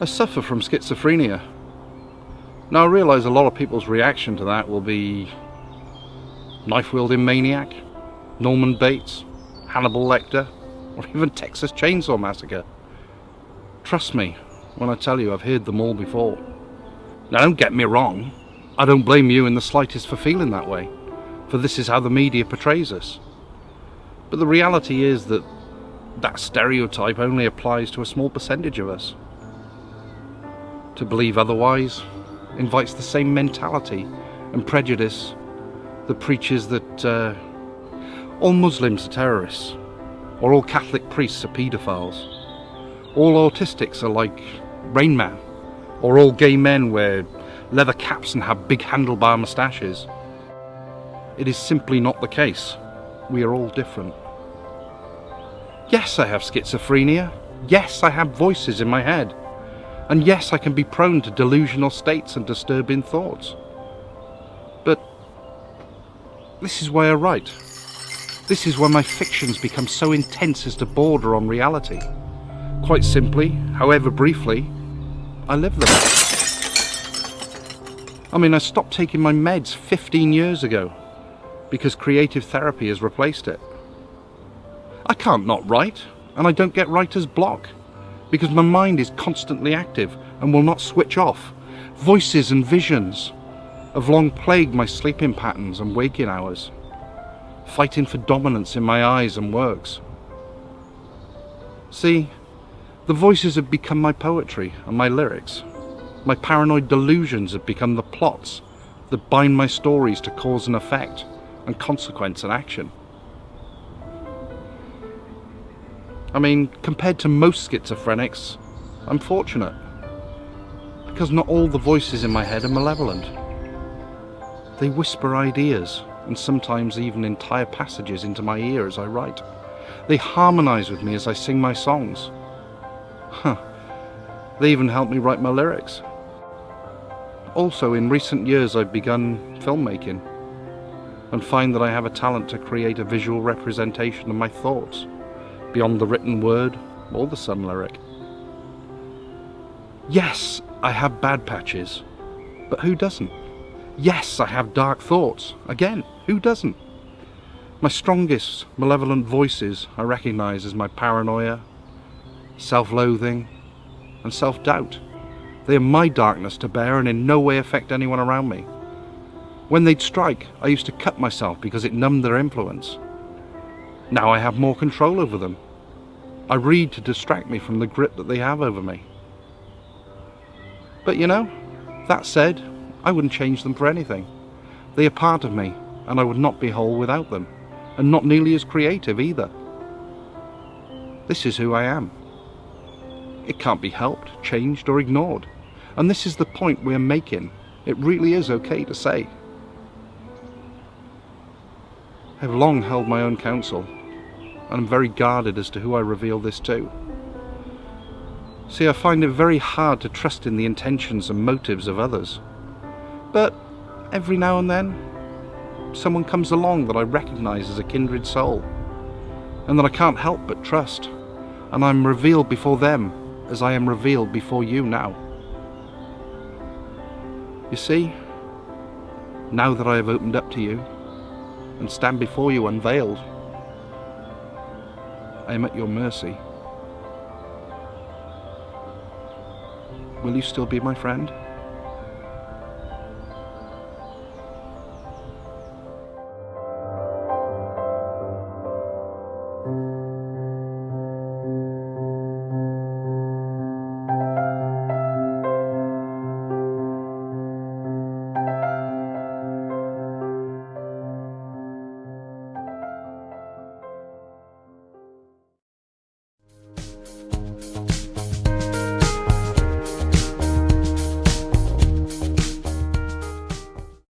suffer from schizophrenia. Now I realise a lot of people's reaction to that will be knife-wielding maniac, Norman Bates, Hannibal Lecter, or even Texas Chainsaw Massacre. Trust me when I tell you I've heard them all before. Now don't get me wrong, I don't blame you in the slightest for feeling that way, for this is how the media portrays us. But the reality is that that stereotype only applies to a small percentage of us. To believe otherwise invites the same mentality and prejudice that preaches that all Muslims are terrorists, or all Catholic priests are paedophiles, all autistics are like Rain Man, or all gay men wear leather caps and have big handlebar moustaches. It is simply not the case. We are all different. Yes, I have schizophrenia. Yes, I have voices in my head. And yes, I can be prone to delusional states and disturbing thoughts. But this is why I write. This is why my fictions become so intense as to border on reality. Quite simply, however briefly, I live them. I mean, I stopped taking my meds 15 years ago because creative therapy has replaced it. I can't not write, and I don't get writer's block because my mind is constantly active and will not switch off. Voices and visions have long plagued my sleeping patterns and waking hours, fighting for dominance in my eyes and works. See, the voices have become my poetry and my lyrics. My paranoid delusions have become the plots that bind my stories to cause and effect and consequence and action. I mean, compared to most schizophrenics, I'm fortunate, because not all the voices in my head are malevolent. They whisper ideas, and sometimes even entire passages into my ear as I write. They harmonise with me as I sing my songs. They even help me write my lyrics. Also, in recent years I've begun filmmaking, and find that I have a talent to create a visual representation of my thoughts, beyond the written word or the sung lyric. Yes, I have bad patches, but who doesn't? Yes, I have dark thoughts. Again, who doesn't? My strongest malevolent voices I recognise as my paranoia, self-loathing, and self-doubt. They are my darkness to bear and in no way affect anyone around me. When they'd strike, I used to cut myself because it numbed their influence. Now I have more control over them. I read to distract me from the grip that they have over me. But you know, that said, I wouldn't change them for anything. They are part of me, and I would not be whole without them, and not nearly as creative either. This is who I am. It can't be helped, changed, or ignored. And this is the point we're making. It really is okay to say. I have long held my own counsel, and I'm very guarded as to who I reveal this to. See, I find it very hard to trust in the intentions and motives of others. But every now and then, someone comes along that I recognise as a kindred soul, and that I can't help but trust, and I'm revealed before them as I am revealed before you now. You see, now that I have opened up to you, and stand before you unveiled, I am at your mercy. Will you still be my friend?